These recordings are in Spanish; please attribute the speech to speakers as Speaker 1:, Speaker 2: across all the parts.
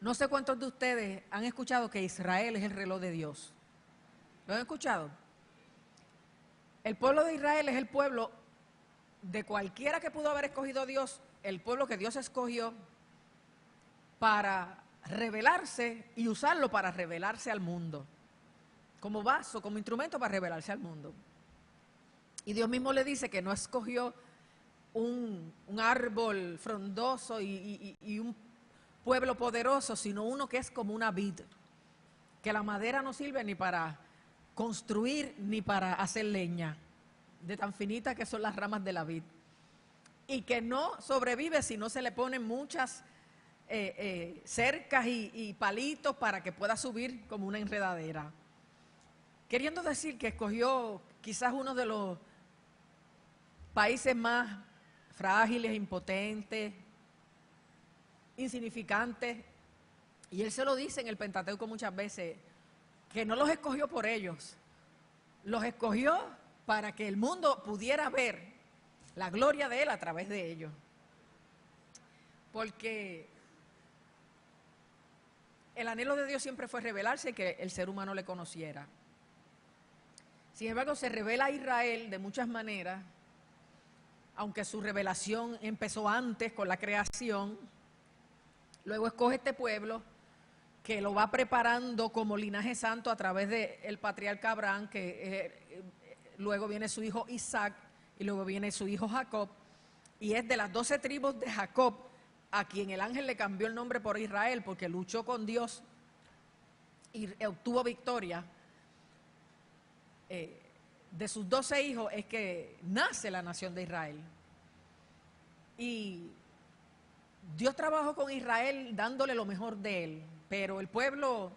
Speaker 1: No sé cuántos de ustedes han escuchado que Israel es el reloj de Dios. ¿Lo han escuchado? El pueblo de Israel es el pueblo de cualquiera que pudo haber escogido Dios, el pueblo que Dios escogió para revelarse y usarlo para revelarse al mundo, como vaso, como instrumento para revelarse al mundo. Y Dios mismo le dice que no escogió un árbol frondoso y un pueblo poderoso, sino uno que es como una vid, que la madera no sirve ni para construir ni para hacer leña, de tan finita que son las ramas de la vid, y que no sobrevive si no se le ponen muchas cercas y palitos para que pueda subir como una enredadera. Queriendo decir que escogió quizás uno de los países más frágiles, impotentes, insignificantes, y él se lo dice en el Pentateuco muchas veces, que no los escogió por ellos, los escogió para que el mundo pudiera ver la gloria de él a través de ellos. Porque el anhelo de Dios siempre fue revelarse y que el ser humano le conociera. Sin embargo, se revela a Israel de muchas maneras, aunque su revelación empezó antes con la creación. Luego escoge este pueblo que lo va preparando como linaje santo a través del patriarca Abraham, que luego viene su hijo Isaac y luego viene su hijo Jacob, y es de las 12 tribus de Jacob a quien el ángel le cambió el nombre por Israel porque luchó con Dios y obtuvo victoria. De sus 12 hijos es que nace la nación de Israel. Y Dios trabajó con Israel dándole lo mejor de él, pero el pueblo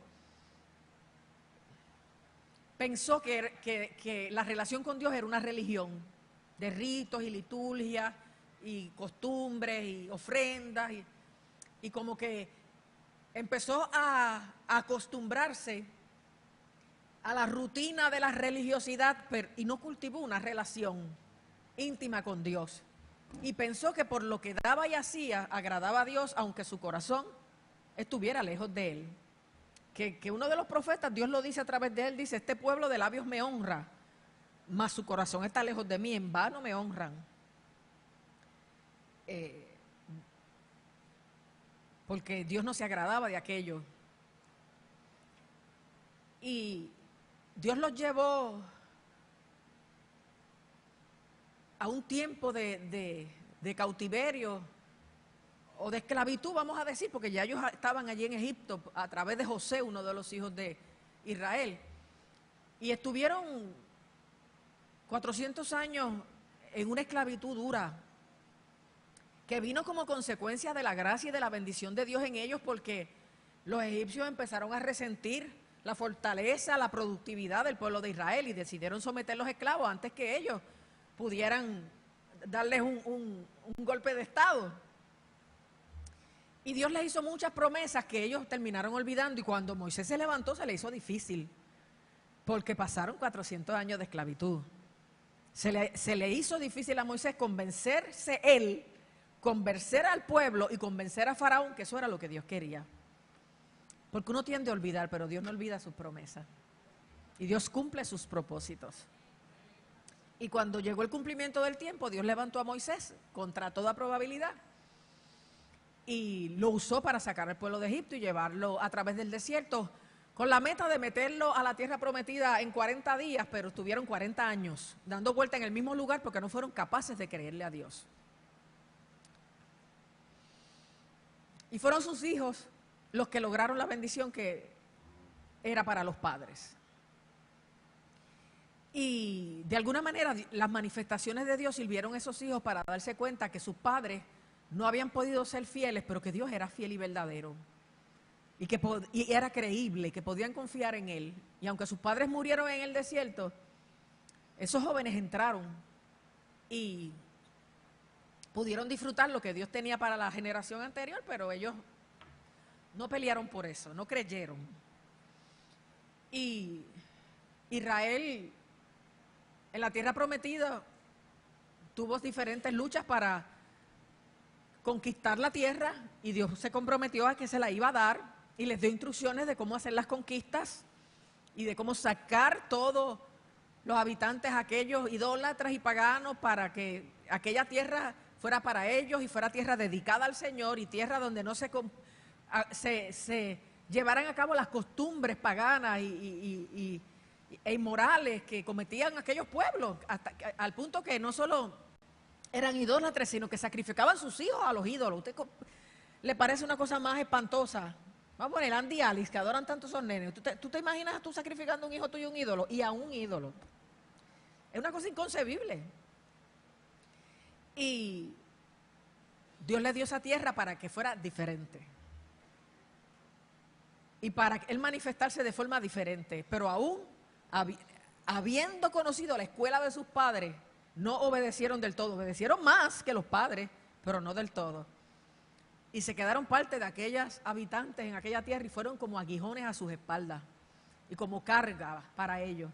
Speaker 1: pensó que la relación con Dios era una religión de ritos y liturgias y costumbres y ofrendas y como que empezó a acostumbrarse a la rutina de la religiosidad y no cultivó una relación íntima con Dios. Y pensó que por lo que daba y hacía agradaba a Dios, aunque su corazón estuviera lejos de él. Que uno de los profetas, Dios lo dice a través de él, dice: este pueblo de labios me honra, mas su corazón está lejos de mí, en vano me honran. Porque Dios no se agradaba de aquello. Y Dios los llevó a un tiempo de cautiverio o de esclavitud, vamos a decir, porque ya ellos estaban allí en Egipto a través de José, uno de los hijos de Israel. Y estuvieron 400 años en una esclavitud dura, que vino como consecuencia de la gracia y de la bendición de Dios en ellos, porque los egipcios empezaron a resentir la fortaleza, la productividad del pueblo de Israel y decidieron someter los esclavos antes que ellos pudieran darles un golpe de estado. Y Dios les hizo muchas promesas que ellos terminaron olvidando, y cuando Moisés se levantó se le hizo difícil, porque pasaron 400 años de esclavitud. Se le hizo difícil a Moisés convencerse él, convencer al pueblo y convencer a Faraón que eso era lo que Dios quería. Porque uno tiende a olvidar, pero Dios no olvida sus promesas. Y Dios cumple sus propósitos. Y cuando llegó el cumplimiento del tiempo, Dios levantó a Moisés contra toda probabilidad y lo usó para sacar al pueblo de Egipto y llevarlo a través del desierto, con la meta de meterlo a la tierra prometida en 40 días, pero estuvieron 40 años dando vuelta en el mismo lugar porque no fueron capaces de creerle a Dios. Y fueron sus hijos los que lograron la bendición que era para los padres. Y de alguna manera las manifestaciones de Dios sirvieron a esos hijos para darse cuenta que sus padres no habían podido ser fieles, pero que Dios era fiel y verdadero. Y era creíble, que podían confiar en Él. Y aunque sus padres murieron en el desierto, esos jóvenes entraron y pudieron disfrutar lo que Dios tenía para la generación anterior, pero ellos no pelearon por eso, no creyeron. Y Israel en la tierra prometida tuvo diferentes luchas para conquistar la tierra y Dios se comprometió a que se la iba a dar y les dio instrucciones de cómo hacer las conquistas y de cómo sacar todos los habitantes, aquellos idólatras y paganos, para que aquella tierra fuera para ellos y fuera tierra dedicada al Señor y tierra donde no se llevaran a cabo las costumbres paganas e inmorales que cometían aquellos pueblos, al punto que no solo eran idólatras, sino que sacrificaban sus hijos a los ídolos. ¿Usted le parece una cosa más espantosa? Vamos a poner Andy y Alice, que adoran tanto esos nenes. ¿Tú te imaginas tú sacrificando a un hijo tuyo a un ídolo? Y a un ídolo. Es una cosa inconcebible. Y Dios le dio esa tierra para que fuera diferente. Y para Él manifestarse de forma diferente. Pero aún, habiendo conocido la escuela de sus padres, no obedecieron del todo. Obedecieron más que los padres, pero no del todo. Y se quedaron parte de aquellas habitantes en aquella tierra y fueron como aguijones a sus espaldas y como carga para ellos.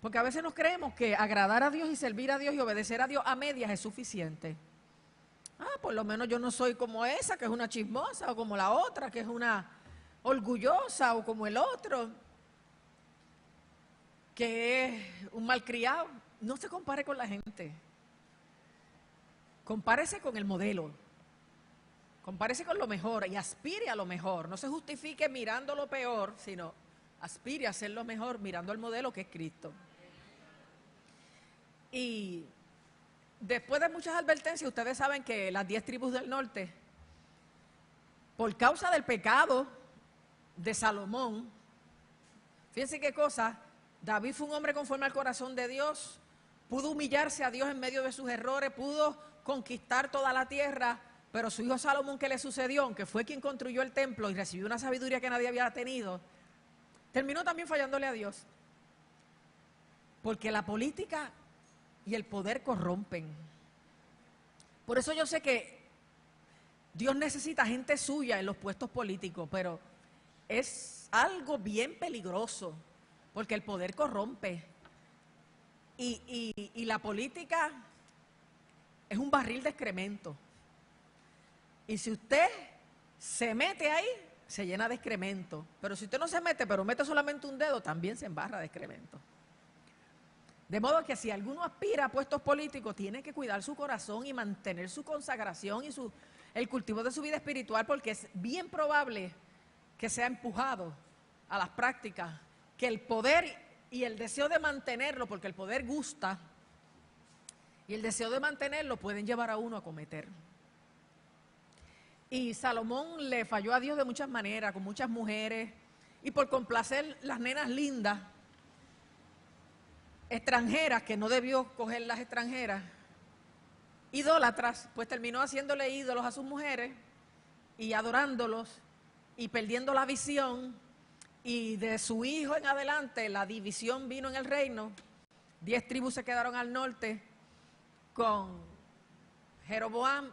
Speaker 1: Porque a veces nos creemos que agradar a Dios y servir a Dios y obedecer a Dios a medias es suficiente. Por lo menos yo no soy como esa, que es una chismosa, o como la otra, que es una orgullosa, o como el otro, que es un malcriado. No se compare con la gente. Compárese con el modelo. Compárese con lo mejor y aspire a lo mejor. No se justifique mirando lo peor, sino aspire a hacer lo mejor mirando al modelo que es Cristo. Y después de muchas advertencias, ustedes saben que las 10 tribus del norte, por causa del pecado de Salomón, fíjense qué cosa, David fue un hombre conforme al corazón de Dios, pudo humillarse a Dios en medio de sus errores, pudo conquistar toda la tierra, pero su hijo Salomón, ¿qué le sucedió? Aunque fue quien construyó el templo y recibió una sabiduría que nadie había tenido, terminó también fallándole a Dios. Porque la política y el poder corrompen. Por eso yo sé que Dios necesita gente suya en los puestos políticos, pero es algo bien peligroso, porque el poder corrompe. Y la política es un barril de excremento. Y si usted se mete ahí, se llena de excremento. Pero si usted no se mete, pero mete solamente un dedo, también se embarra de excremento. De modo que si alguno aspira a puestos políticos, tiene que cuidar su corazón y mantener su consagración y el cultivo de su vida espiritual, porque es bien probable que sea empujado a las prácticas, que el poder y el deseo de mantenerlo, porque el poder gusta, y el deseo de mantenerlo pueden llevar a uno a cometer. Y Salomón le falló a Dios de muchas maneras, con muchas mujeres, y por complacer las nenas lindas, extranjeras, que no debió coger las extranjeras, idólatras, pues terminó haciéndole ídolos a sus mujeres y adorándolos y perdiendo la visión, y de su hijo en adelante la división vino en el reino. 10 tribus se quedaron al norte con Jeroboam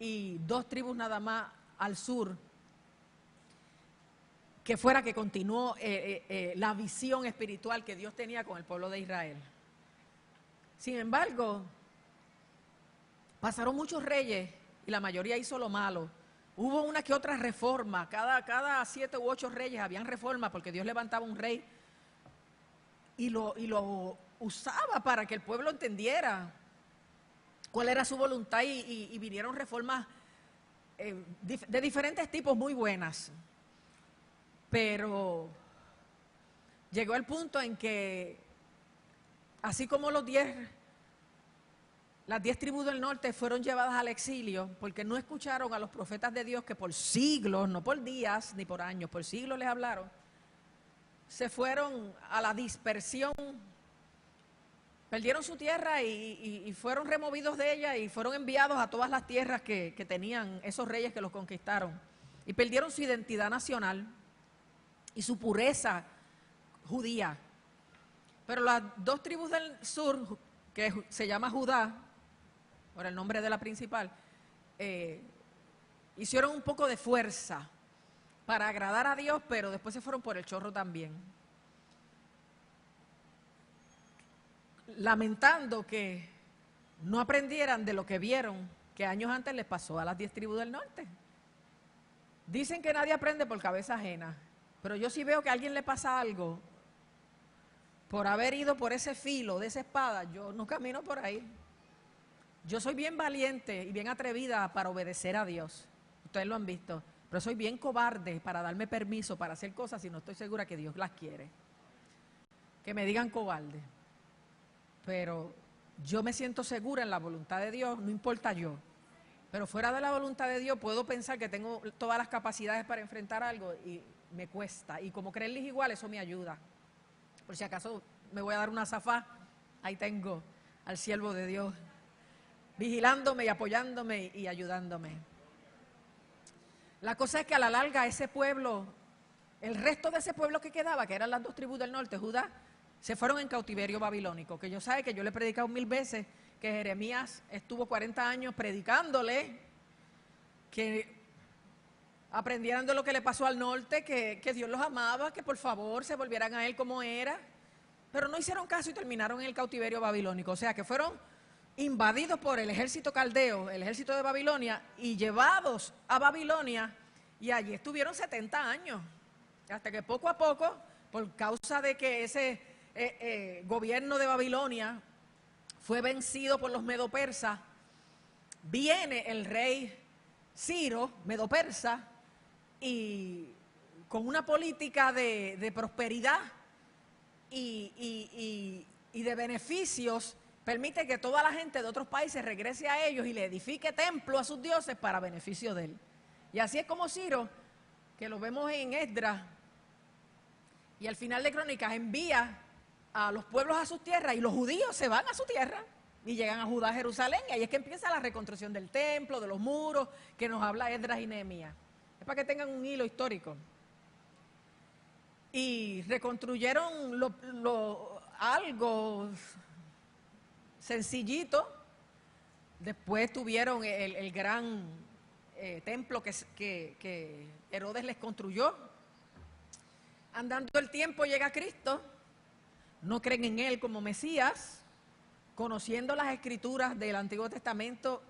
Speaker 1: y 2 tribus nada más al sur, que fuera que continuó la visión espiritual que Dios tenía con el pueblo de Israel. Sin embargo, pasaron muchos reyes y la mayoría hizo lo malo. Hubo una que otra reforma, cada 7 u 8 reyes habían reforma, porque Dios levantaba un rey y lo usaba para que el pueblo entendiera cuál era su voluntad, y vinieron reformas de diferentes tipos muy buenas. Pero llegó el punto en que, así como las 10 tribus del norte fueron llevadas al exilio, porque no escucharon a los profetas de Dios que por siglos, no por días ni por años, por siglos les hablaron, se fueron a la dispersión, perdieron su tierra y fueron removidos de ella y fueron enviados a todas las tierras que tenían esos reyes que los conquistaron, y perdieron su identidad nacional y su pureza judía. Pero las 2 tribus del sur, que se llama Judá, por el nombre de la principal, hicieron un poco de fuerza para agradar a Dios, pero después se fueron por el chorro también, lamentando que no aprendieran de lo que vieron que años antes les pasó a las 10 tribus del norte. Dicen que nadie aprende por cabeza ajena, pero yo sí veo que a alguien le pasa algo por haber ido por ese filo de esa espada. Yo no camino por ahí. Yo soy bien valiente y bien atrevida para obedecer a Dios. Ustedes lo han visto. Pero soy bien cobarde para darme permiso para hacer cosas si no estoy segura que Dios las quiere. Que me digan cobarde. Pero yo me siento segura en la voluntad de Dios, no importa yo. Pero fuera de la voluntad de Dios puedo pensar que tengo todas las capacidades para enfrentar algo y me cuesta. Y como creerles igual, eso me ayuda. Por si acaso me voy a dar una zafá, ahí tengo al siervo de Dios vigilándome y apoyándome y ayudándome. La cosa es que a la larga ese pueblo, el resto de ese pueblo que quedaba, que eran las 2 tribus del norte, Judá, se fueron en cautiverio babilónico. Que yo sabe que yo le he predicado 1000 veces que Jeremías estuvo 40 años predicándole que aprendieran de lo que le pasó al norte, que Dios los amaba, que por favor se volvieran a él como era, pero no hicieron caso y terminaron en el cautiverio babilónico. O sea que fueron invadidos por el ejército caldeo, el ejército de Babilonia, y llevados a Babilonia, y allí estuvieron 70 años, hasta que poco a poco, por causa de que ese gobierno de Babilonia fue vencido por los medo-persas, viene el rey Ciro, medo-persa, y con una política de prosperidad y de beneficios, permite que toda la gente de otros países regrese a ellos y le edifique templo a sus dioses para beneficio de él. Y así es como Ciro, que lo vemos en Esdras y al final de Crónicas, envía a los pueblos a sus tierras y los judíos se van a su tierra y llegan a Judá, Jerusalén, y ahí es que empieza la reconstrucción del templo, de los muros, que nos habla Esdras y Nehemías. Es para que tengan un hilo histórico. Y reconstruyeron algo sencillito. Después tuvieron el gran templo que Herodes les construyó. Andando el tiempo llega Cristo, no creen en Él como Mesías, conociendo las escrituras del Antiguo Testamento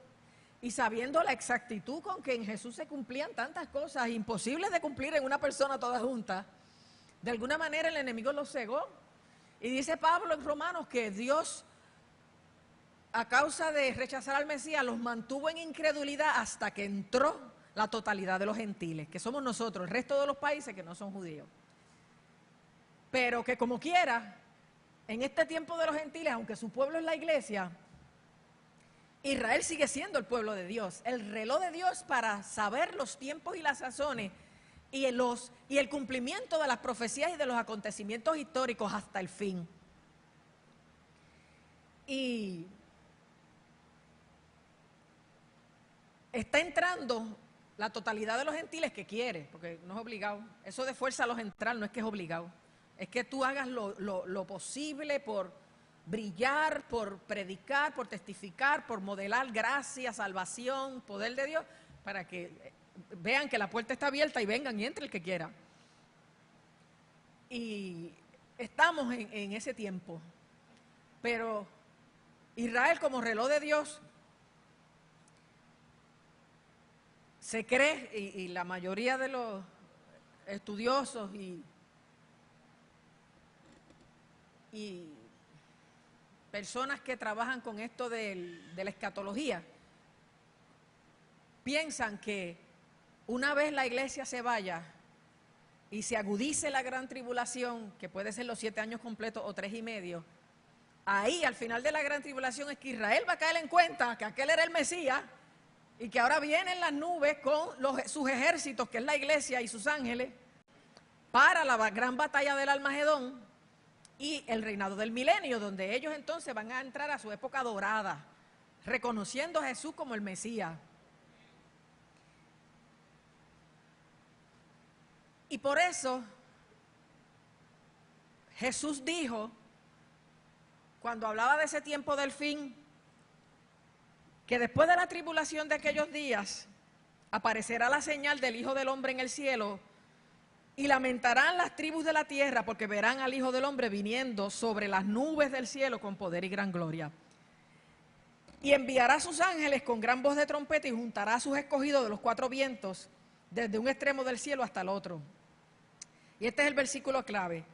Speaker 1: y sabiendo la exactitud con que en Jesús se cumplían tantas cosas imposibles de cumplir en una persona toda junta. De alguna manera el enemigo los cegó. Y dice Pablo en Romanos que Dios, a causa de rechazar al Mesías, los mantuvo en incredulidad hasta que entró la totalidad de los gentiles, que somos nosotros, el resto de los países que no son judíos. Pero que como quiera, en este tiempo de los gentiles, aunque su pueblo es la iglesia, Israel sigue siendo el pueblo de Dios, el reloj de Dios para saber los tiempos y las sazones y el cumplimiento de las profecías y de los acontecimientos históricos hasta el fin. Y está entrando la totalidad de los gentiles que quiere, porque no es obligado. Eso de fuerza a los entrar no es que es obligado. Es que tú hagas lo posible por brillar, por predicar, por testificar, por modelar gracia, salvación, poder de Dios, para que vean que la puerta está abierta y vengan y entre el que quiera. Y estamos en ese tiempo. Pero Israel como reloj de Dios se cree, y la mayoría de los estudiosos y personas que trabajan con esto de la escatología, piensan que una vez la iglesia se vaya y se agudice la gran tribulación, que puede ser los 7 años completos o 3 y medio, ahí al final de la gran tribulación es que Israel va a caer en cuenta que aquel era el Mesías y que ahora vienen las nubes con sus ejércitos, que es la iglesia y sus ángeles, para la gran batalla del Armagedón y el reinado del milenio, donde ellos entonces van a entrar a su época dorada, reconociendo a Jesús como el Mesías. Y por eso Jesús dijo, cuando hablaba de ese tiempo del fin, que después de la tribulación de aquellos días aparecerá la señal del Hijo del Hombre en el cielo y lamentarán las tribus de la tierra porque verán al Hijo del Hombre viniendo sobre las nubes del cielo con poder y gran gloria. Y enviará a sus ángeles con gran voz de trompeta y juntará a sus escogidos de los cuatro vientos, desde un extremo del cielo hasta el otro. Y este es el versículo clave.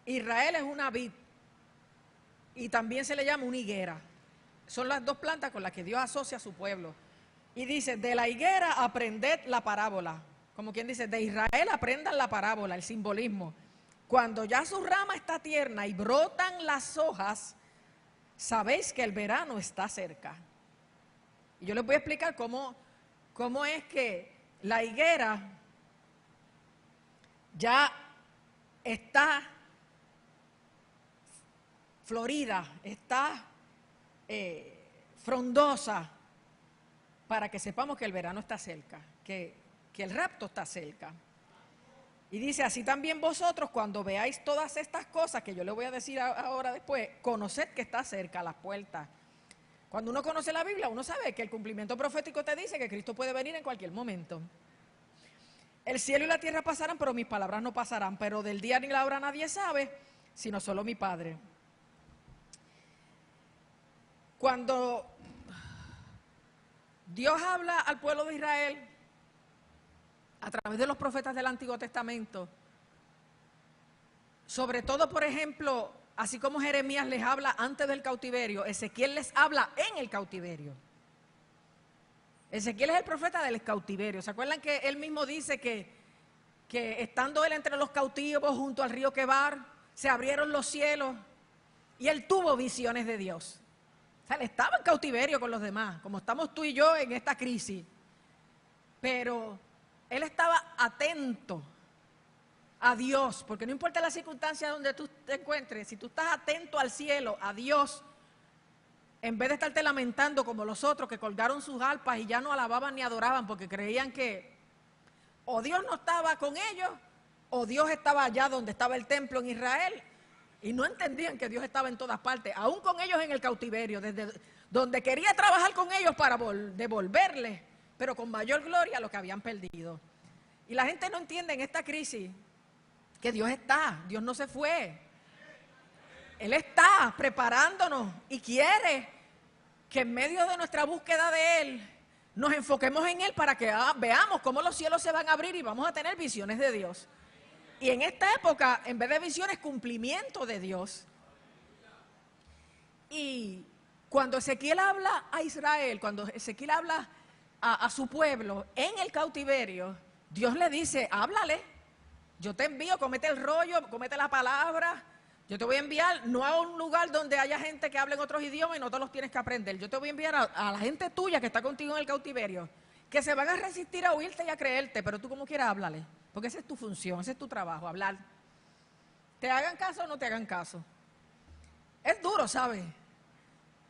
Speaker 1: Israel es una vid y también se le llama una higuera. Son las dos plantas con las que Dios asocia a su pueblo. Y dice, de la higuera aprended la parábola. Como quien dice, de Israel aprendan la parábola, el simbolismo. Cuando ya su rama está tierna y brotan las hojas, sabéis que el verano está cerca. Y yo les voy a explicar cómo es que la higuera ya está florida, está frondosa, para que sepamos que el verano está cerca, que el rapto está cerca. Y dice, así también vosotros, cuando veáis todas estas cosas, que yo les voy a decir ahora después, conoced que está cerca a las puertas. Cuando uno conoce la Biblia, uno sabe que el cumplimiento profético te dice que Cristo puede venir en cualquier momento. El cielo y la tierra pasarán, pero mis palabras no pasarán. Pero del día ni la hora nadie sabe, sino solo mi Padre. Cuando Dios habla al pueblo de Israel a través de los profetas del Antiguo Testamento, sobre todo, por ejemplo, así como Jeremías les habla antes del cautiverio, Ezequiel les habla en el cautiverio. Ezequiel es el profeta del cautiverio. ¿Se acuerdan que él mismo dice que estando él entre los cautivos junto al río Quebar, se abrieron los cielos y él tuvo visiones de Dios? O sea, él estaba en cautiverio con los demás, como estamos tú y yo en esta crisis. Pero él estaba atento a Dios, porque no importa la circunstancia donde tú te encuentres, si tú estás atento al cielo, a Dios, en vez de estarte lamentando como los otros que colgaron sus arpas y ya no alababan ni adoraban porque creían que o Dios no estaba con ellos o Dios estaba allá donde estaba el templo en Israel, y no entendían que Dios estaba en todas partes, aún con ellos en el cautiverio, desde donde quería trabajar con ellos para devolverles, pero con mayor gloria, lo que habían perdido. Y la gente no entiende en esta crisis que Dios no se fue. Él está preparándonos y quiere que en medio de nuestra búsqueda de Él nos enfoquemos en Él para que veamos cómo los cielos se van a abrir y vamos a tener visiones de Dios. Y en esta época, en vez de visiones, cumplimiento de Dios. Y cuando Ezequiel habla a Israel, cuando Ezequiel habla a su pueblo en el cautiverio, Dios le dice, háblale, yo te envío, comete el rollo, comete la palabra, yo te voy a enviar no a un lugar donde haya gente que hable en otros idiomas y no te los tienes que aprender, yo te voy a enviar a la gente tuya que está contigo en el cautiverio, que se van a resistir a oírte y a creerte, pero tú como quieras háblale, porque esa es tu función, ese es tu trabajo, hablar. Te hagan caso o no te hagan caso. Es duro, ¿sabes?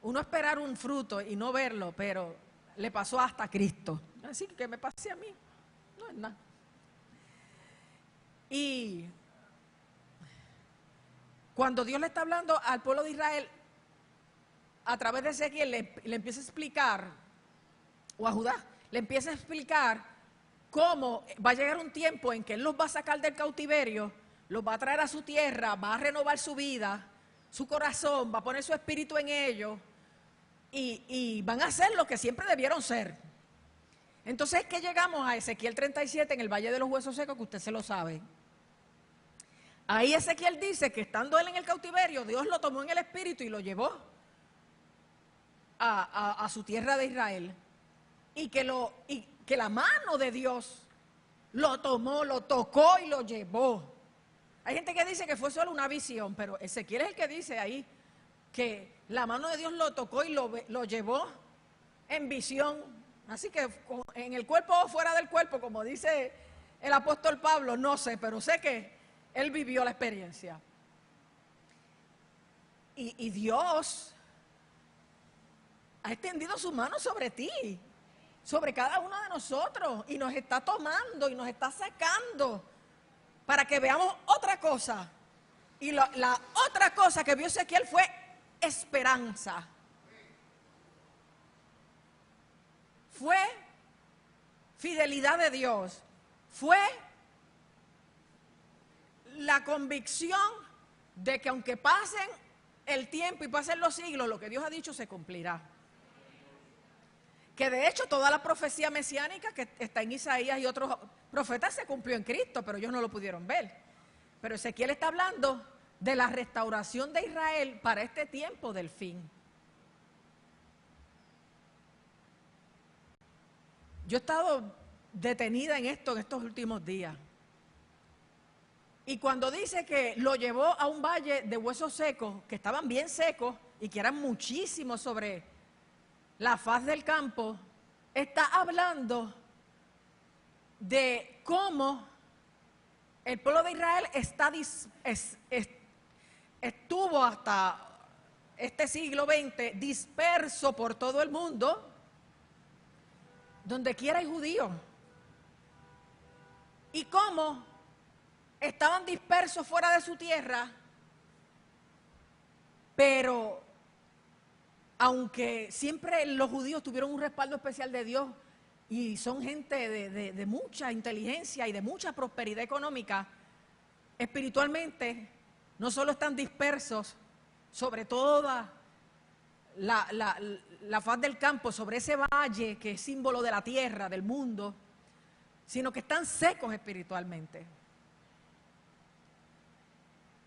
Speaker 1: Uno esperar un fruto y no verlo, pero le pasó hasta a Cristo. Así que me pase a mí, no es nada. Y cuando Dios le está hablando al pueblo de Israel, a través de Ezequiel le empieza a explicar, o a Judá, le empieza a explicar cómo va a llegar un tiempo en que Él los va a sacar del cautiverio, los va a traer a su tierra, va a renovar su vida, su corazón, va a poner su espíritu en ellos y van a ser lo que siempre debieron ser. Entonces es que llegamos a Ezequiel 37 en el Valle de los Huesos Secos, que usted se lo sabe. Ahí Ezequiel dice que estando él en el cautiverio, Dios lo tomó en el espíritu y lo llevó a su tierra de Israel. Y que la mano de Dios lo tomó, lo tocó y lo llevó. Hay gente que dice que fue solo una visión, pero Ezequiel es el que dice ahí que la mano de Dios lo tocó y lo llevó en visión. Así que en el cuerpo o fuera del cuerpo, como dice el apóstol Pablo, no sé, pero sé que él vivió la experiencia. Y Dios ha extendido su mano sobre ti, sobre cada uno de nosotros, y nos está tomando y nos está sacando para que veamos otra cosa. Y la otra cosa que vio Ezequiel fue esperanza. Fue fidelidad de Dios. Fue la convicción de que aunque pasen el tiempo y pasen los siglos, lo que Dios ha dicho se cumplirá. que de hecho toda la profecía mesiánica que está en Isaías y otros profetas se cumplió en Cristo, pero ellos no lo pudieron ver. Pero Ezequiel está hablando de la restauración de Israel para este tiempo del fin. Yo he estado detenida en esto en estos últimos días. Y cuando dice que lo llevó a un valle de huesos secos, que estaban bien secos y que eran muchísimos sobre la faz del campo, está hablando de cómo el pueblo de Israel estuvo hasta este siglo XX disperso por todo el mundo, donde quiera hay judíos, y cómo estaban dispersos fuera de su tierra, pero aunque siempre los judíos tuvieron un respaldo especial de Dios y son gente de mucha inteligencia y de mucha prosperidad económica, espiritualmente no solo están dispersos sobre toda la faz del campo, sobre ese valle que es símbolo de la tierra, del mundo, sino que están secos espiritualmente.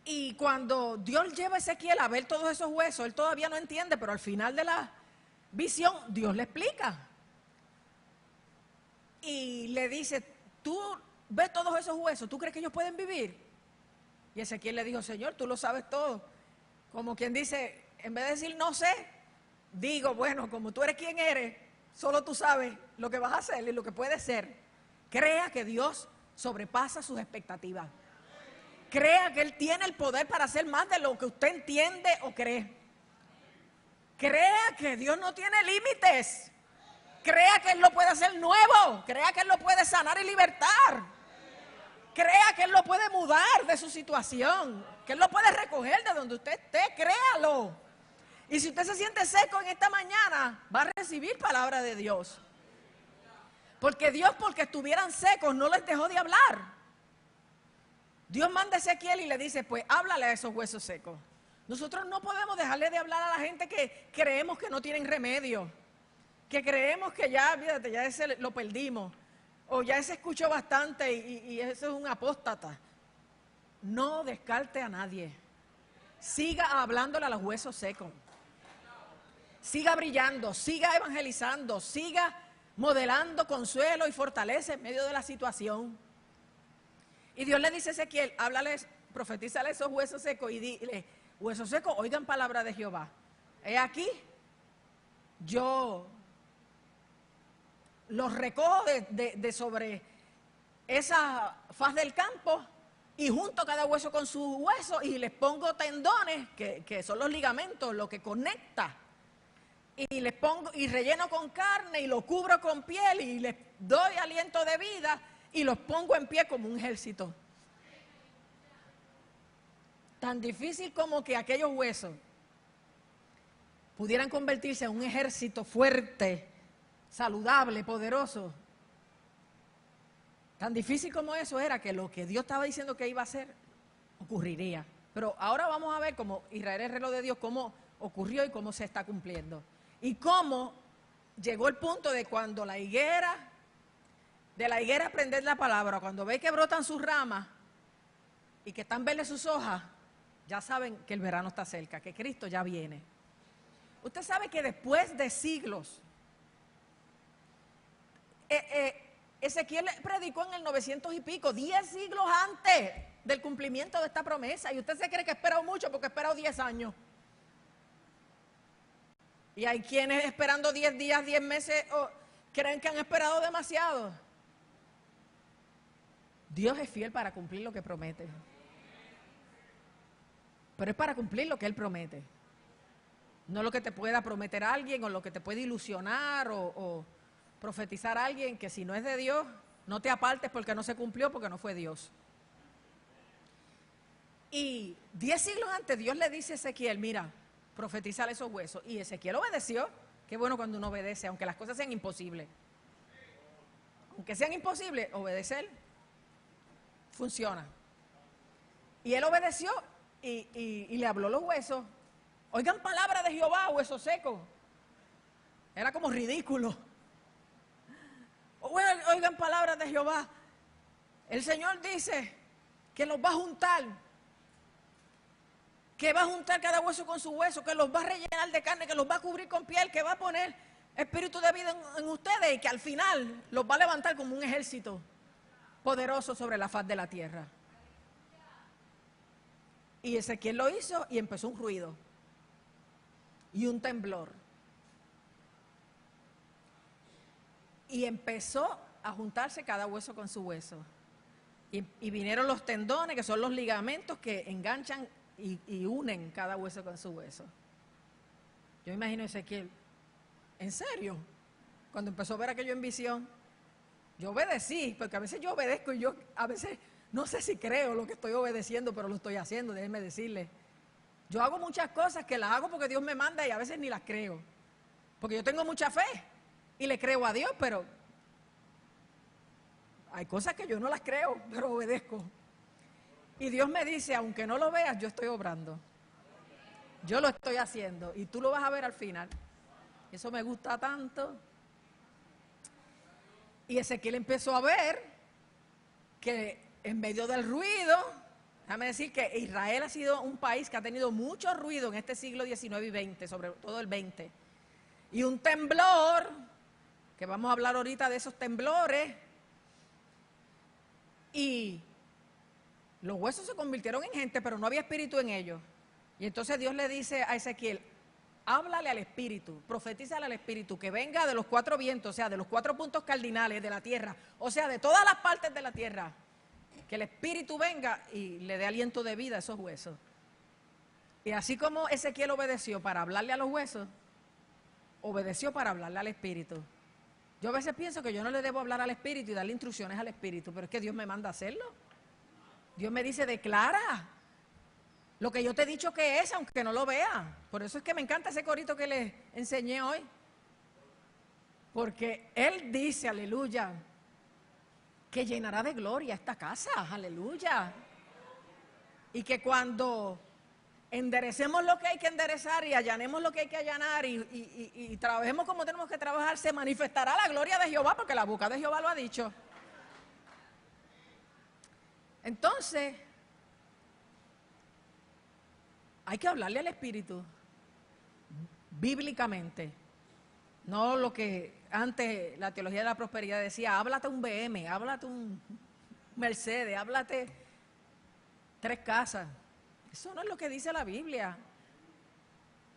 Speaker 1: Y cuando Dios lleva a Ezequiel a ver todos esos huesos, él todavía no entiende, pero al final de la visión Dios le explica. Y le dice, tú ves todos esos huesos, ¿tú crees que ellos pueden vivir? Y Ezequiel le dijo, Señor, tú lo sabes todo. Como quien dice, en vez de decir no sé, digo, bueno, como tú eres quien eres, solo tú sabes lo que vas a hacer y lo que puede ser. Crea que Dios sobrepasa sus expectativas. Crea que Él tiene el poder para hacer más de lo que usted entiende o cree. Crea que Dios no tiene límites. Crea que Él lo puede hacer nuevo. Crea que Él lo puede sanar y libertar. Crea que Él lo puede mudar de su situación. Que Él lo puede recoger de donde usted esté. Créalo. Y si usted se siente seco en esta mañana, va a recibir palabra de Dios. Porque Dios, porque estuvieran secos, no les dejó de hablar. Dios manda a Ezequiel y le dice, pues háblale a esos huesos secos. Nosotros no podemos dejarle de hablar a la gente que creemos que no tienen remedio, que creemos que ya, fíjate, ya ese lo perdimos, o ya ese escuchó bastante y ese es un apóstata. No descarte a nadie. Siga hablándole a los huesos secos. Siga brillando, siga evangelizando, siga modelando consuelo y fortaleza en medio de la situación. Y Dios le dice a Ezequiel, háblales, profetízale a esos huesos secos y dile, huesos secos, oigan palabra de Jehová. He aquí, yo los recojo de sobre esa faz del campo y junto cada hueso con su hueso y les pongo tendones, que son los ligamentos, lo que conecta. Y les pongo y relleno con carne y lo cubro con piel y les doy aliento de vida y los pongo en pie como un ejército. Tan difícil como que aquellos huesos pudieran convertirse en un ejército fuerte, saludable, poderoso. Tan difícil como eso era que lo que Dios estaba diciendo que iba a hacer, ocurriría. Pero ahora vamos a ver cómo Israel es el reloj de Dios, cómo ocurrió y cómo se está cumpliendo. Y cómo llegó el punto de cuando de la higuera aprender la palabra, cuando ve que brotan sus ramas y que están verdes sus hojas, ya saben que el verano está cerca, que Cristo ya viene. Usted sabe que después de siglos, Ezequiel predicó en el 900 y pico, 10 siglos antes del cumplimiento de esta promesa, y usted se cree que ha esperado mucho porque ha esperado 10 años. Y hay quienes esperando 10 días, 10 meses, creen que han esperado demasiado. Dios es fiel para cumplir lo que promete. Pero es para cumplir lo que Él promete. No lo que te pueda prometer alguien o lo que te puede ilusionar o profetizar a alguien que si no es de Dios, no te apartes porque no se cumplió, porque no fue Dios. Y 10 siglos antes Dios le dice a Ezequiel, mira, profetizar esos huesos. Y Ezequiel obedeció. Qué bueno cuando uno obedece, aunque las cosas sean imposibles. Aunque sean imposibles, obedecer funciona. Y él obedeció y le habló los huesos. Oigan palabra de Jehová, huesos secos. Era como ridículo. Oigan palabras de Jehová. El Señor dice que los va a juntar, que va a juntar cada hueso con su hueso, que los va a rellenar de carne, que los va a cubrir con piel, que va a poner espíritu de vida en ustedes y que al final los va a levantar como un ejército poderoso sobre la faz de la tierra. Y Ezequiel lo hizo y empezó un ruido y un temblor. Y empezó a juntarse cada hueso con su hueso. Y vinieron los tendones, que son los ligamentos que enganchan y unen cada hueso con su hueso. Yo imagino a Ezequiel, ¿en serio? Cuando empezó a ver aquello en visión, yo obedecí, porque a veces yo obedezco y yo a veces no sé si creo lo que estoy obedeciendo, pero lo estoy haciendo, déjenme decirles. Yo hago muchas cosas que las hago porque Dios me manda y a veces ni las creo. Porque yo tengo mucha fe y le creo a Dios, pero hay cosas que yo no las creo, pero obedezco. Y Dios me dice, aunque no lo veas, yo estoy obrando. Yo lo estoy haciendo y tú lo vas a ver al final. Eso me gusta tanto. Y Ezequiel empezó a ver que en medio del ruido, déjame decir que Israel ha sido un país que ha tenido mucho ruido en este siglo XIX y XX, sobre todo el XX. Y un temblor, que vamos a hablar ahorita de esos temblores, y los huesos se convirtieron en gente, pero no había espíritu en ellos. Y entonces Dios le dice a Ezequiel, háblale al espíritu, profetízale al espíritu, que venga de los cuatro vientos, o sea, de los cuatro puntos cardinales de la tierra, o sea, de todas las partes de la tierra, que el espíritu venga y le dé aliento de vida a esos huesos. Y así como Ezequiel obedeció para hablarle a los huesos, obedeció para hablarle al espíritu. Yo a veces pienso que yo no le debo hablar al espíritu y darle instrucciones al espíritu, pero es que Dios me manda a hacerlo. Dios me dice, declara lo que yo te he dicho que es, aunque no lo vea. Por eso es que me encanta ese corito que les enseñé hoy. Porque Él dice, aleluya, que llenará de gloria esta casa, aleluya. Y que cuando enderecemos lo que hay que enderezar y allanemos lo que hay que allanar y trabajemos como tenemos que trabajar, se manifestará la gloria de Jehová, porque la boca de Jehová lo ha dicho. Entonces, hay que hablarle al espíritu bíblicamente, no lo que antes la teología de la prosperidad decía, háblate un BM, háblate un Mercedes, háblate 3 casas. Eso no es lo que dice la Biblia.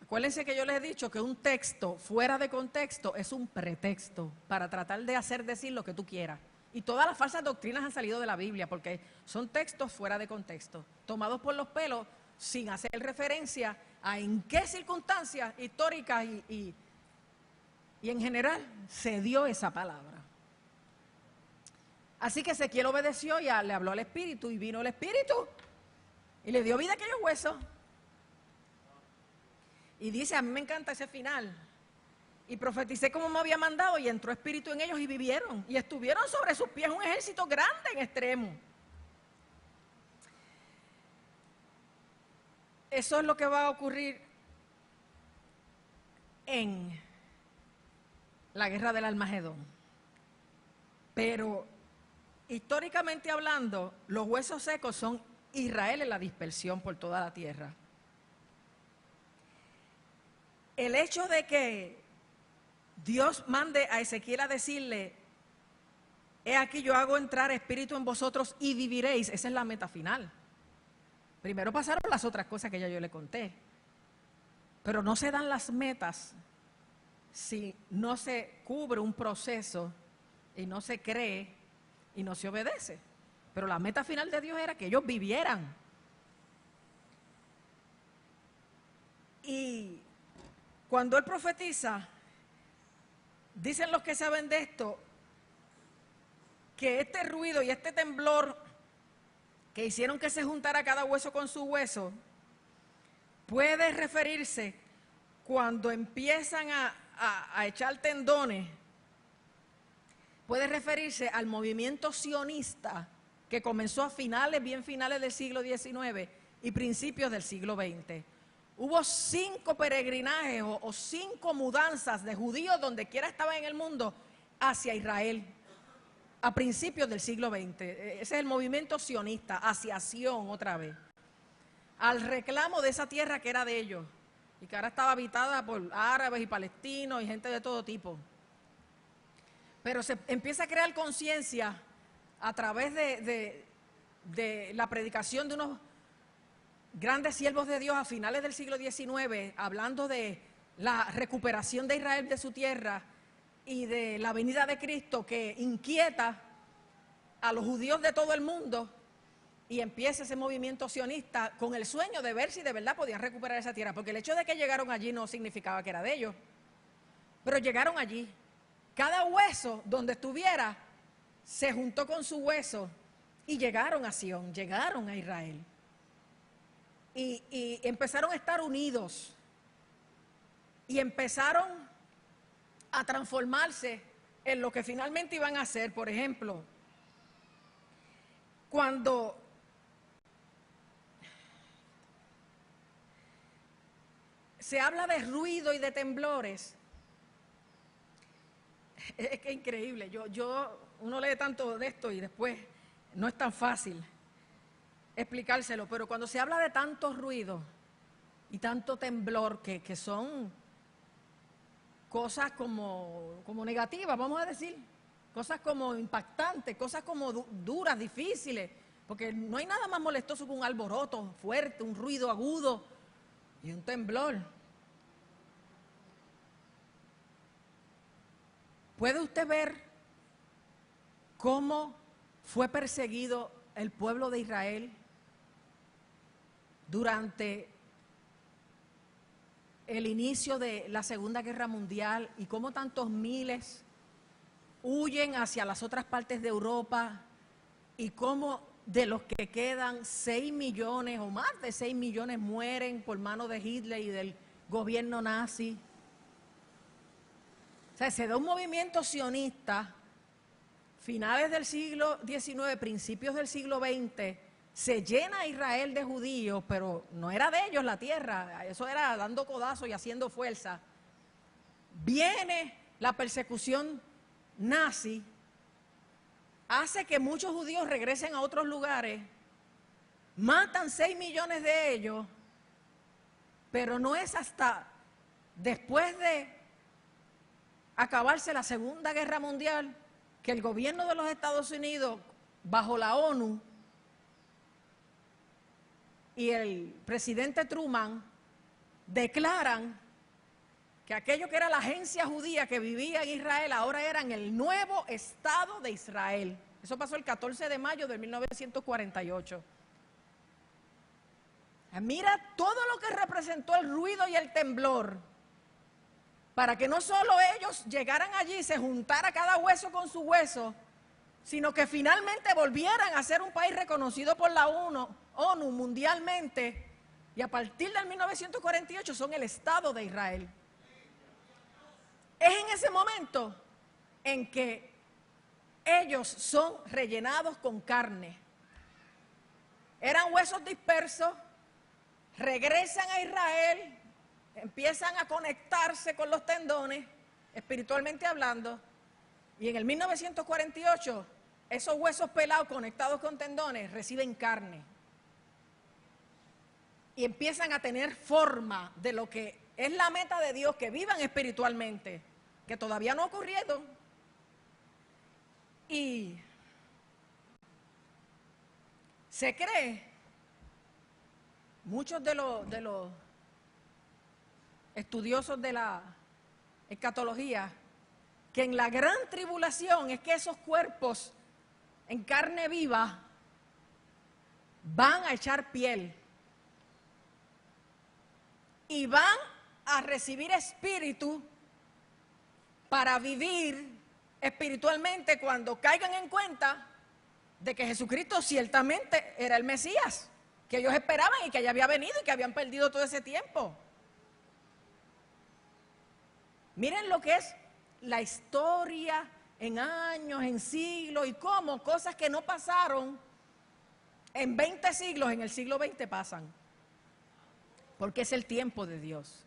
Speaker 1: Acuérdense que yo les he dicho que un texto fuera de contexto es un pretexto para tratar de hacer decir lo que tú quieras. Y todas las falsas doctrinas han salido de la Biblia porque son textos fuera de contexto, tomados por los pelos sin hacer referencia a en qué circunstancias históricas y en general se dio esa palabra. Así que Ezequiel obedeció y le habló al Espíritu y vino el Espíritu y le dio vida a aquellos huesos. Y dice, a mí me encanta ese final. Y profeticé como me había mandado y entró espíritu en ellos y vivieron. Y estuvieron sobre sus pies un ejército grande en extremo. Eso es lo que va a ocurrir en la guerra del Armagedón. Pero históricamente hablando, los huesos secos son Israel en la dispersión por toda la tierra. El hecho de que Dios mande a Ezequiel a decirle, he aquí yo hago entrar espíritu en vosotros y viviréis, esa es la meta final. Primero pasaron las otras cosas que ya yo le conté, pero no se dan las metas si no se cubre un proceso y no se cree y no se obedece. Pero la meta final de Dios era que ellos vivieran. Y cuando Él profetiza, dicen los que saben de esto, que este ruido y este temblor que hicieron que se juntara cada hueso con su hueso, puede referirse cuando empiezan a echar tendones, puede referirse al movimiento sionista que comenzó a bien finales del siglo XIX y principios del siglo XX. Hubo 5 peregrinajes o 5 mudanzas de judíos donde quiera estaban en el mundo hacia Israel. a principios del siglo XX. Ese es el movimiento sionista, hacia Sion otra vez, al reclamo de esa tierra que era de ellos y que ahora estaba habitada por árabes y palestinos y gente de todo tipo. Pero se empieza a crear conciencia a través de la predicación de unos grandes siervos de Dios a finales del siglo XIX, hablando de la recuperación de Israel de su tierra y de la venida de Cristo, que inquieta a los judíos de todo el mundo, y empieza ese movimiento sionista con el sueño de ver si de verdad podían recuperar esa tierra, porque el hecho de que llegaron allí no significaba que era de ellos, pero llegaron allí. Cada hueso donde estuviera se juntó con su hueso y llegaron a Sion, llegaron a Israel. Y empezaron a estar unidos y empezaron a transformarse en lo que finalmente iban a ser. Por ejemplo, cuando se habla de ruido y de temblores, es que es increíble. Uno lee tanto de esto y después no es tan fácil explicárselo, pero cuando se habla de tanto ruido y tanto temblor, que son cosas como negativas, vamos a decir, cosas como impactantes, cosas como duras, difíciles, porque no hay nada más molestoso que un alboroto fuerte, un ruido agudo y un temblor. ¿Puede usted ver cómo fue perseguido el pueblo de Israel durante el inicio de la Segunda Guerra Mundial y cómo tantos miles huyen hacia las otras partes de Europa y cómo de los que quedan 6 millones o más de 6 millones mueren por mano de Hitler y del gobierno nazi? O sea, se da un movimiento sionista, finales del siglo XIX, principios del siglo XX, se llena Israel de judíos, pero no era de ellos la tierra, eso era dando codazos y haciendo fuerza. Viene la persecución nazi, hace que muchos judíos regresen a otros lugares, matan 6 millones de ellos, pero no es hasta después de acabarse la Segunda Guerra Mundial que el gobierno de los Estados Unidos, bajo la ONU, y el presidente Truman declaran que aquello que era la agencia judía que vivía en Israel ahora eran el nuevo Estado de Israel. Eso pasó el 14 de mayo de 1948. Mira todo lo que representó el ruido y el temblor para que no solo ellos llegaran allí y se juntara cada hueso con su hueso, sino que finalmente volvieran a ser un país reconocido por la ONU mundialmente, y a partir del 1948 son el Estado de Israel. Es en ese momento en que ellos son rellenados con carne. Eran huesos dispersos, regresan a Israel, empiezan a conectarse con los tendones, espiritualmente hablando, y en el 1948 esos huesos pelados conectados con tendones reciben carne y empiezan a tener forma de lo que es la meta de Dios, que vivan espiritualmente, que todavía no ha ocurrido. Y se cree, muchos de los estudiosos de la escatología, que en la gran tribulación es que esos cuerpos en carne viva van a echar piel y van a recibir espíritu para vivir espiritualmente cuando caigan en cuenta de que Jesucristo ciertamente era el Mesías que ellos esperaban y que ya había venido y que habían perdido todo ese tiempo. Miren lo que es la historia en años, en siglos, y cómo cosas que no pasaron en 20 siglos, en el siglo XX pasan, porque es el tiempo de Dios.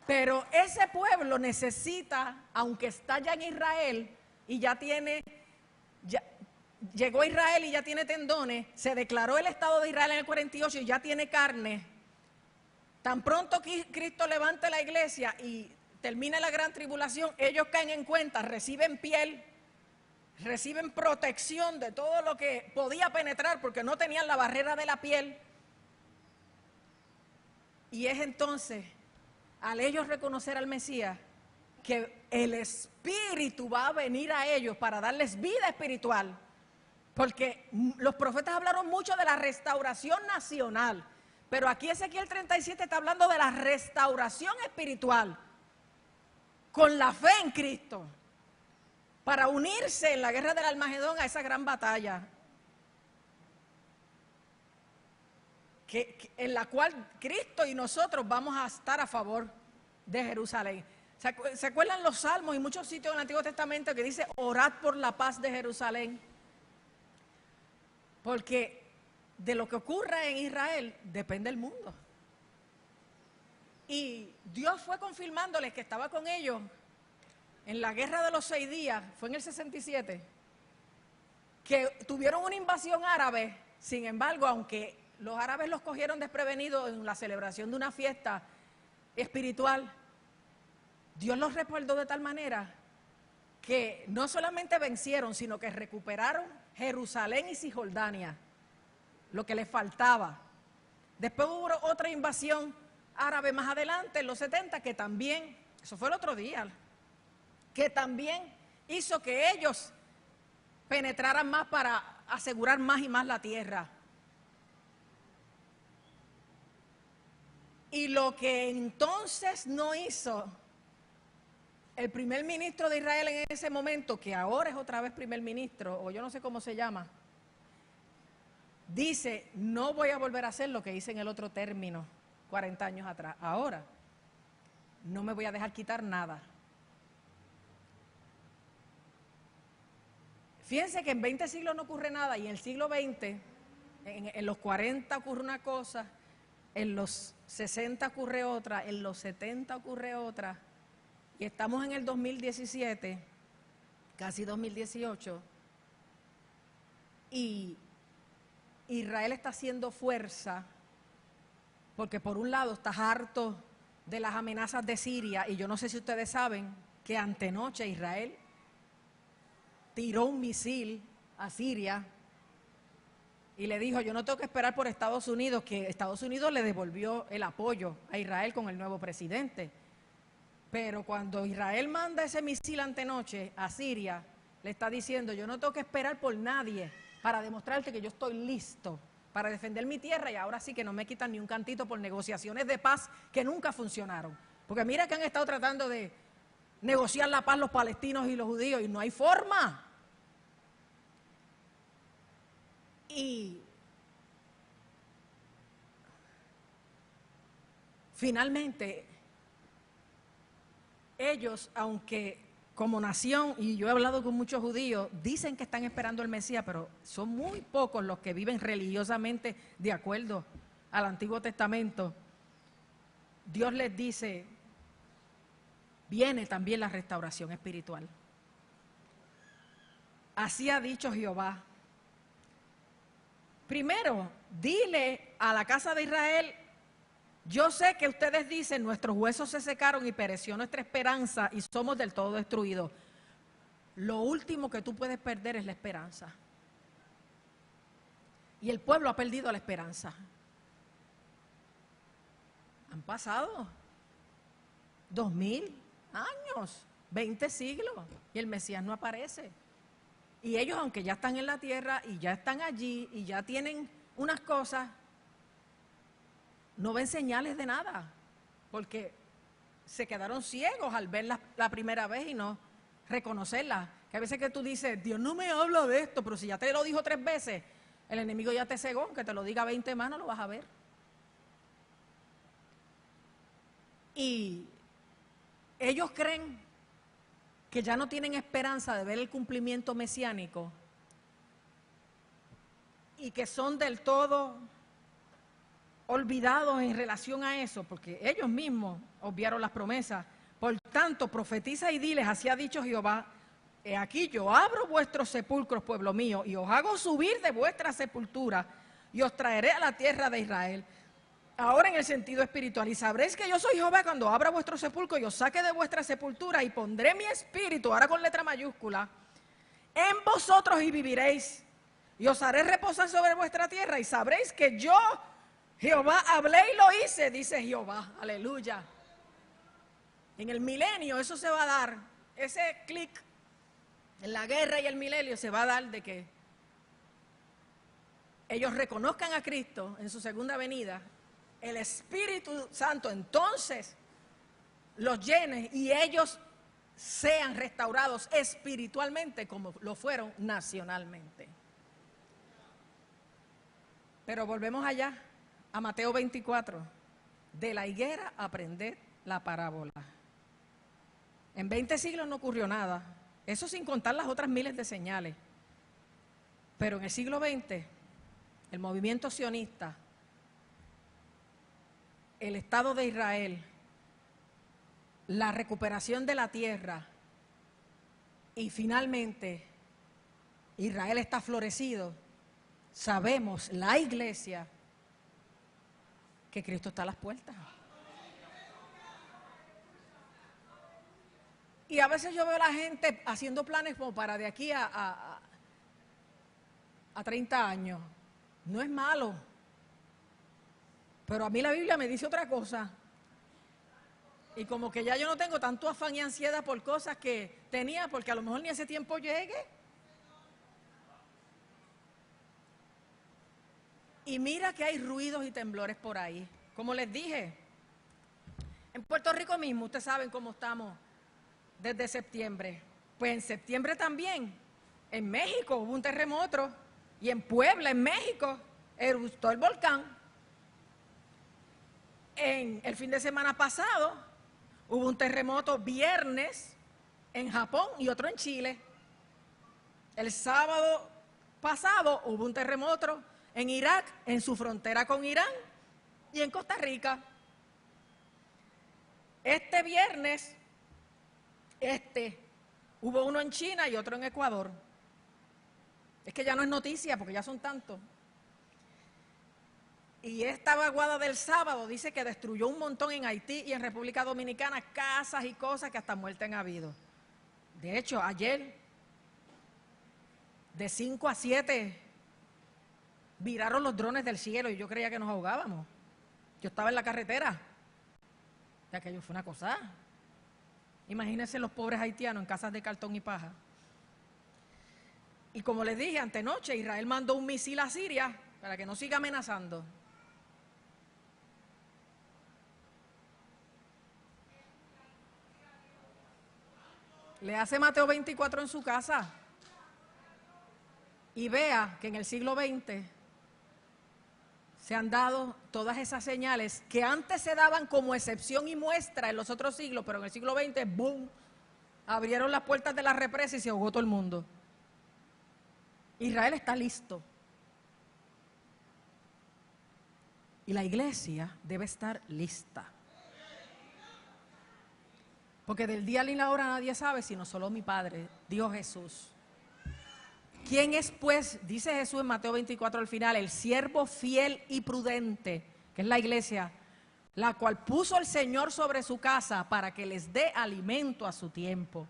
Speaker 1: Pero ese pueblo necesita, aunque está ya en Israel, y llegó a Israel y ya tiene tendones, se declaró el Estado de Israel en el 48 y ya tiene carne. Tan pronto Cristo levante la iglesia y termine la gran tribulación, ellos caen en cuenta, reciben piel, reciben protección de todo lo que podía penetrar porque no tenían la barrera de la piel. Y es entonces, al ellos reconocer al Mesías, que el Espíritu va a venir a ellos para darles vida espiritual. Porque los profetas hablaron mucho de la restauración nacional, pero aquí Ezequiel 37 está hablando de la restauración espiritual, con la fe en Cristo, para unirse en la guerra del Armagedón a esa gran batalla, en la cual Cristo y nosotros vamos a estar a favor de Jerusalén. ¿Se acuerdan los salmos y muchos sitios en el Antiguo Testamento que dice, orad por la paz de Jerusalén? Porque de lo que ocurra en Israel depende el mundo. Y Dios fue confirmándoles que estaba con ellos en la guerra de los 6 días, fue en el 67, que tuvieron una invasión árabe. Sin embargo, aunque los árabes los cogieron desprevenidos en la celebración de una fiesta espiritual, Dios los respaldó de tal manera que no solamente vencieron, sino que recuperaron Jerusalén y Cisjordania, lo que les faltaba. Después hubo otra invasión árabe más adelante, en los 70, que también, eso fue el otro día, que también hizo que ellos penetraran más para asegurar más y más la tierra. Y lo que entonces no hizo el primer ministro de Israel en ese momento, que ahora es otra vez primer ministro, o yo no sé cómo se llama, dice, no voy a volver a hacer lo que hice en el otro término, 40 años atrás. Ahora, no me voy a dejar quitar nada. Fíjense que en 20 siglos no ocurre nada, y en el siglo XX, en los 40 ocurre una cosa, en los 60 ocurre otra, en los 70 ocurre otra, y estamos en el 2017, casi 2018, y Israel está haciendo fuerza, porque por un lado está harto de las amenazas de Siria, y yo no sé si ustedes saben que antenoche Israel tiró un misil a Siria y le dijo, yo no tengo que esperar por Estados Unidos, que Estados Unidos le devolvió el apoyo a Israel con el nuevo presidente. Pero cuando Israel manda ese misil antenoche a Siria, le está diciendo, yo no tengo que esperar por nadie para demostrarte que yo estoy listo para defender mi tierra, y ahora sí que no me quitan ni un cantito por negociaciones de paz que nunca funcionaron. Porque mira que han estado tratando de negociar la paz los palestinos y los judíos y no hay forma. Y finalmente ellos, aunque como nación, y yo he hablado con muchos judíos, dicen que están esperando el Mesías, pero son muy pocos los que viven religiosamente de acuerdo al Antiguo Testamento. Dios les dice, viene también la restauración espiritual. Así ha dicho Jehová. Primero, dile a la casa de Israel, yo sé que ustedes dicen, nuestros huesos se secaron y pereció nuestra esperanza y somos del todo destruidos. Lo último que tú puedes perder es la esperanza. Y el pueblo ha perdido la esperanza. Han pasado 2000 años, 20 siglos, y el Mesías no aparece. Y ellos, aunque ya están en la tierra y ya están allí y ya tienen unas cosas, no ven señales de nada, porque se quedaron ciegos al verla la primera vez y no reconocerla. Que a veces que tú dices, Dios no me habla de esto, pero si ya te lo dijo 3 veces, el enemigo ya te cegó, aunque te lo diga 20 más, no lo vas a ver. Y ellos creen que ya no tienen esperanza de ver el cumplimiento mesiánico y que son del todo olvidados en relación a eso, porque ellos mismos obviaron las promesas. Por tanto, profetiza y diles, así ha dicho Jehová, he aquí yo abro vuestros sepulcros, pueblo mío, y os hago subir de vuestra sepultura, y os traeré a la tierra de Israel. Ahora en el sentido espiritual, y sabréis que yo soy Jehová cuando abra vuestro sepulcro y os saque de vuestra sepultura, y pondré mi espíritu, ahora con letra mayúscula, en vosotros y viviréis, y os haré reposar sobre vuestra tierra, y sabréis que yo, Jehová, hablé y lo hice, dice Jehová. Aleluya. En el milenio eso se va a dar, ese clic en la guerra y el milenio se va a dar de que ellos reconozcan a Cristo en su segunda venida, el Espíritu Santo entonces los llene y ellos sean restaurados espiritualmente como lo fueron nacionalmente. Pero volvemos allá a Mateo 24, de la higuera aprended la parábola. En 20 siglos no ocurrió nada, eso sin contar las otras miles de señales. Pero en el siglo XX, el movimiento sionista, el Estado de Israel, la recuperación de la tierra y finalmente Israel está florecido, sabemos, la iglesia, que Cristo está a las puertas. Y a veces yo veo a la gente haciendo planes como para de aquí a 30 años. No es malo, pero a mí la Biblia me dice otra cosa. Y como que ya yo no tengo tanto afán y ansiedad por cosas que tenía, porque a lo mejor ni ese tiempo llegue. Y mira que hay ruidos y temblores por ahí. Como les dije, en Puerto Rico mismo, ustedes saben cómo estamos desde septiembre. Pues en septiembre también, en México hubo un terremoto y en Puebla, en México, eruptó el volcán. En el fin de semana pasado hubo un terremoto viernes en Japón y otro en Chile. El sábado pasado hubo un terremoto en Irak, en su frontera con Irán y en Costa Rica. Este viernes, hubo uno en China y otro en Ecuador. Es que ya no es noticia porque ya son tantos. Y esta vaguada del sábado dice que destruyó un montón en Haití y en República Dominicana, casas y cosas que hasta muerte han habido. De hecho, ayer, de 5 a 7, viraron los drones del cielo y yo creía que nos ahogábamos. Yo estaba en la carretera. Y aquello fue una cosa. Imagínense los pobres haitianos en casas de cartón y paja. Y como les dije, antenoche Israel mandó un misil a Siria para que no siga amenazando. Le hace Mateo 24 en su casa y vea que en el siglo XX se han dado todas esas señales que antes se daban como excepción y muestra en los otros siglos, pero en el siglo XX, ¡boom!, abrieron las puertas de la represa y se ahogó todo el mundo. Israel está listo. Y la iglesia debe estar lista. Porque del día ni la hora nadie sabe, sino solo mi Padre, Dios Jesús. ¿Quién es pues, dice Jesús en Mateo 24 al final, el siervo fiel y prudente, que es la iglesia, la cual puso el Señor sobre su casa para que les dé alimento a su tiempo?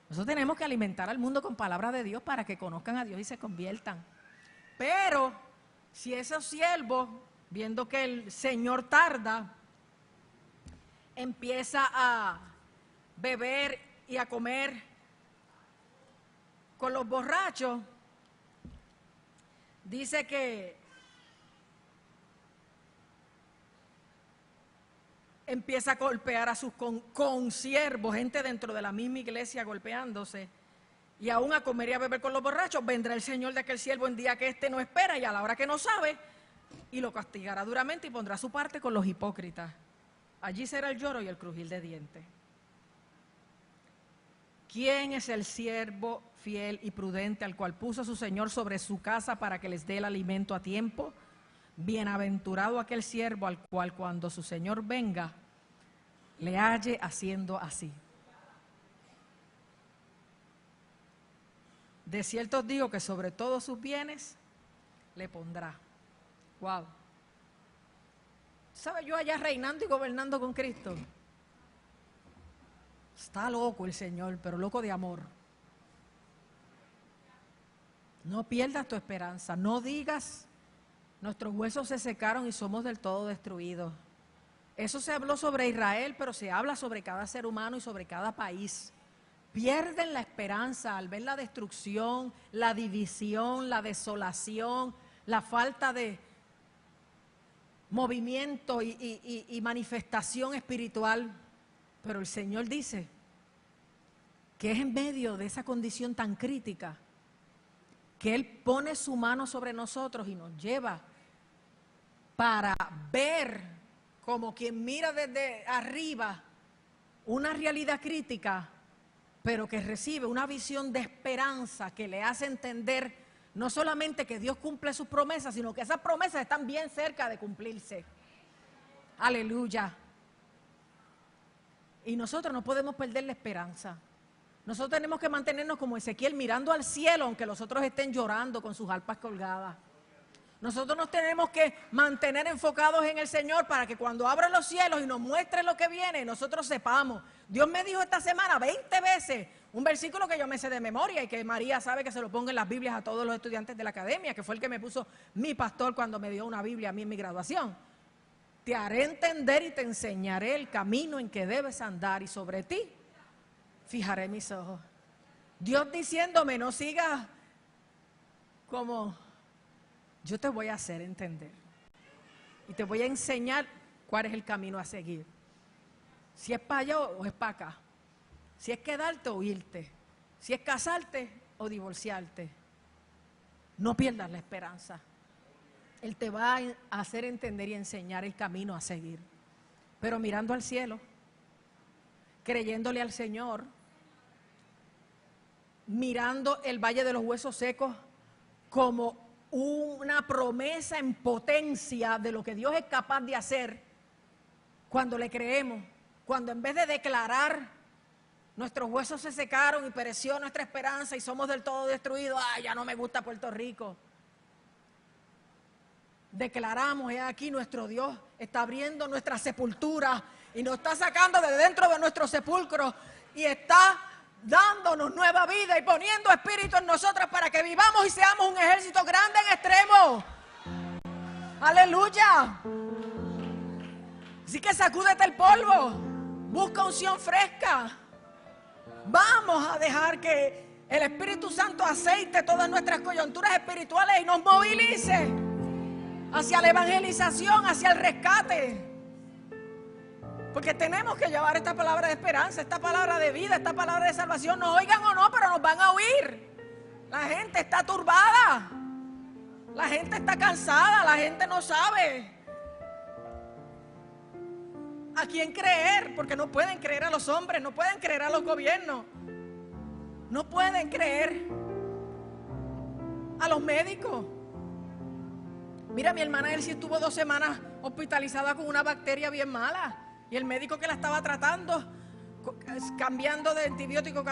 Speaker 1: Nosotros tenemos que alimentar al mundo con palabra de Dios para que conozcan a Dios y se conviertan. Pero si esos siervos, viendo que el Señor tarda, empieza a beber y a comer con los borrachos, dice que empieza a golpear a sus consiervos, gente dentro de la misma iglesia golpeándose, y aún a comer y a beber con los borrachos. Vendrá el Señor de aquel siervo en día que éste no espera y a la hora que no sabe, y lo castigará duramente y pondrá su parte con los hipócritas. Allí será el lloro y el crujir de dientes. ¿Quién es el siervo fiel y prudente al cual puso su Señor sobre su casa para que les dé el alimento a tiempo? Bienaventurado aquel siervo al cual cuando su Señor venga, le halle haciendo así. De cierto os digo que sobre todos sus bienes le pondrá. Wow. ¿Sabe? Yo allá reinando y gobernando con Cristo. Está loco el Señor, pero loco de amor. No pierdas tu esperanza. No digas, nuestros huesos se secaron y somos del todo destruidos. Eso se habló sobre Israel, pero se habla sobre cada ser humano y sobre cada país. Pierden la esperanza al ver la destrucción, la división, la desolación, la falta de movimiento y manifestación espiritual. Pero el Señor dice que es en medio de esa condición tan crítica que Él pone su mano sobre nosotros y nos lleva para ver, como quien mira desde arriba, una realidad crítica, pero que recibe una visión de esperanza que le hace entender no solamente que Dios cumple sus promesas, sino que esas promesas están bien cerca de cumplirse. Aleluya. Y nosotros no podemos perder la esperanza. Nosotros tenemos que mantenernos como Ezequiel, mirando al cielo, aunque los otros estén llorando con sus arpas colgadas. Nosotros nos tenemos que mantener enfocados en el Señor para que cuando abra los cielos y nos muestre lo que viene, nosotros sepamos. Dios me dijo esta semana 20 veces un versículo que yo me sé de memoria y que María sabe que se lo pongo en las Biblias a todos los estudiantes de la academia, que fue el que me puso mi pastor cuando me dio una Biblia a mí en mi graduación. Te haré entender y te enseñaré el camino en que debes andar y sobre ti fijaré mis ojos. Dios diciéndome, no sigas como... Yo te voy a hacer entender y te voy a enseñar cuál es el camino a seguir. Si es para allá o es para acá. Si es quedarte o irte. Si es casarte o divorciarte. No pierdas la esperanza. Él te va a hacer entender y enseñar el camino a seguir. Pero mirando al cielo, creyéndole al Señor, mirando el valle de los huesos secos como una promesa en potencia de lo que Dios es capaz de hacer cuando le creemos, cuando en vez de declarar nuestros huesos se secaron y pereció nuestra esperanza y somos del todo destruidos, ay, ya no me gusta Puerto Rico, declaramos, he aquí nuestro Dios está abriendo nuestra sepultura y nos está sacando de dentro de nuestro sepulcro y está dándonos nueva vida y poniendo espíritu en nosotras para que vivamos y seamos un ejército grande en extremo. Aleluya. Así que sacúdete el polvo, busca unción fresca. Vamos a dejar que el Espíritu Santo aceite todas nuestras coyunturas espirituales y nos movilice hacia la evangelización, hacia el rescate. Porque tenemos que llevar esta palabra de esperanza, esta palabra de vida, esta palabra de salvación. Nos oigan o no, pero nos van a oír. La gente está turbada. La gente está cansada. La gente no sabe a quién creer. Porque no pueden creer a los hombres, no pueden creer a los gobiernos. No pueden creer a los médicos. Mira, mi hermana Elsie estuvo 2 semanas hospitalizada con una bacteria bien mala. Y el médico que la estaba tratando, cambiando de antibiótico,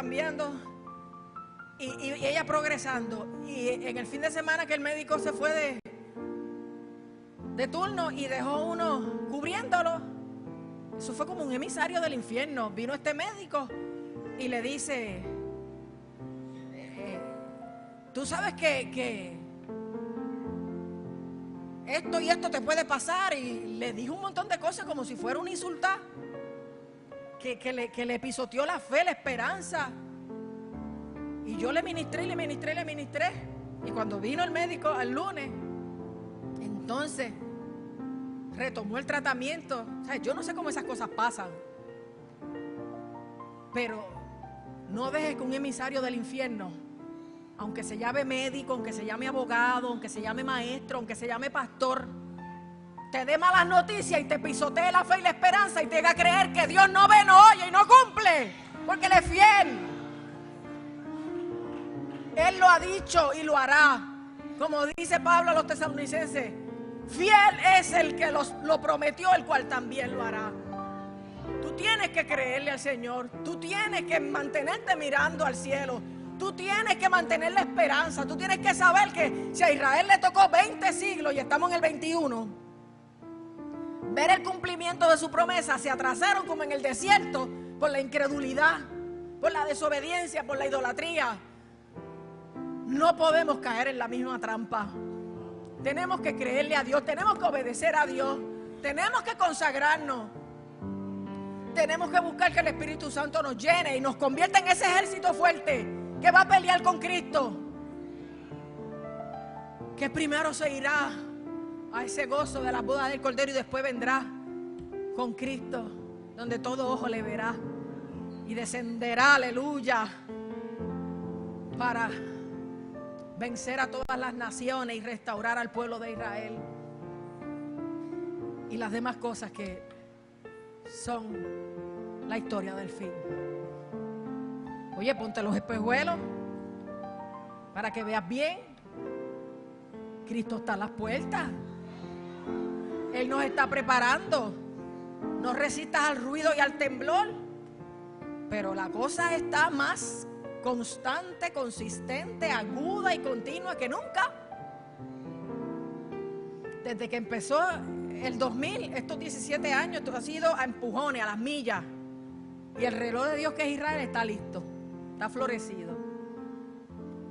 Speaker 1: y ella progresando. Y en el fin de semana que el médico se fue de turno y dejó uno cubriéndolo, eso fue como un emisario del infierno. Vino este médico y le dice, tú sabes que esto y esto te puede pasar, y le dijo un montón de cosas como si fuera una insulta que le pisoteó la fe, la esperanza. Y yo le ministré, y cuando vino el médico al lunes, entonces retomó el tratamiento. O sea, yo no sé cómo esas cosas pasan, pero no dejes que un emisario del infierno, aunque se llame médico, aunque se llame abogado, aunque se llame maestro, aunque se llame pastor, te dé malas noticias y te pisotee la fe y la esperanza y te haga creer que Dios no ve, no oye y no cumple, porque Él es fiel. Él lo ha dicho y lo hará. Como dice Pablo a los tesalonicenses, fiel es el que lo prometió, el cual también lo hará. Tú tienes que creerle al Señor, tú tienes que mantenerte mirando al cielo. Tú tienes que mantener la esperanza. Tú tienes que saber que si a Israel le tocó 20 siglos y estamos en el 21, ver el cumplimiento de su promesa, se atrasaron como en el desierto por la incredulidad, por la desobediencia, por la idolatría. No podemos caer en la misma trampa. Tenemos que creerle a Dios, tenemos que obedecer a Dios, tenemos que consagrarnos. Tenemos que buscar que el Espíritu Santo nos llene y nos convierta en ese ejército fuerte que va a pelear con Cristo, que primero se irá a ese gozo de la boda del Cordero y después vendrá con Cristo, donde todo ojo le verá y descenderá, aleluya, para vencer a todas las naciones y restaurar al pueblo de Israel y las demás cosas que son la historia del fin. Oye, ponte los espejuelos para que veas bien. Cristo está a las puertas. Él nos está preparando. No resistas al ruido y al temblor. Pero la cosa está más constante, consistente, aguda y continua que nunca. Desde que empezó el 2000, estos 17 años, esto ha sido a empujones, a las millas. Y el reloj de Dios, que es Israel, está listo, está florecido.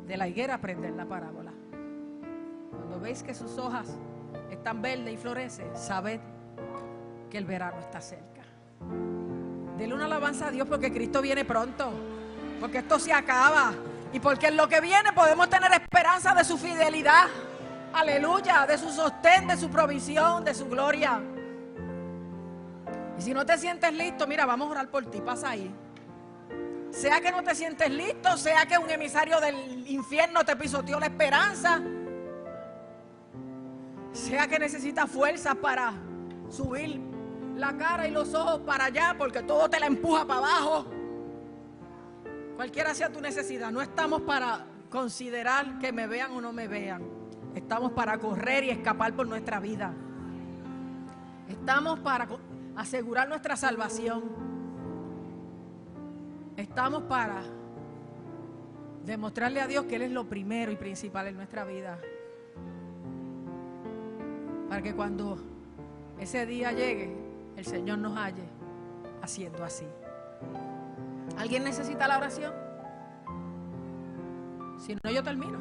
Speaker 1: De la higuera aprender la parábola. Cuando veis que sus hojas están verdes y florecen, sabed que el verano está cerca. Dele una alabanza a Dios porque Cristo viene pronto, porque esto se acaba y porque en lo que viene podemos tener esperanza de su fidelidad. Aleluya, de su sostén, de su provisión, de su gloria. Y si no te sientes listo, mira, vamos a orar por ti, pasa ahí. Sea que no te sientes listo, sea que un emisario del infierno te pisoteó la esperanza, sea que necesitas fuerzas para subir la cara y los ojos para allá porque todo te la empuja para abajo. Cualquiera sea tu necesidad, no estamos para considerar que me vean o no me vean. Estamos para correr y escapar por nuestra vida. Estamos para asegurar nuestra salvación. Estamos para demostrarle a Dios que Él es lo primero y principal en nuestra vida. Para que cuando ese día llegue, el Señor nos halle haciendo así. ¿Alguien necesita la oración? Si no, yo termino.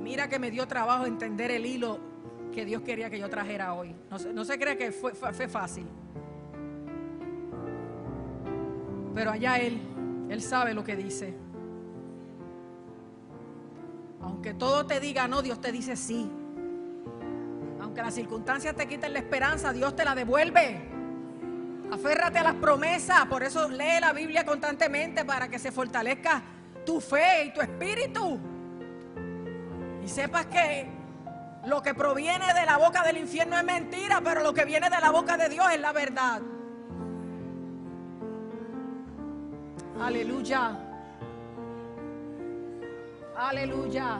Speaker 1: Mira que me dio trabajo entender el hilo que Dios quería que yo trajera hoy. No se cree que fue fácil. Pero allá Él sabe lo que dice. Aunque todo te diga no, Dios te dice sí. Aunque las circunstancias te quiten la esperanza, Dios te la devuelve. Aférrate a las promesas. Por eso lee la Biblia constantemente, para que se fortalezca tu fe y tu espíritu. Y sepas que lo que proviene de la boca del infierno es mentira, pero lo que viene de la boca de Dios es la verdad. Aleluya. Aleluya.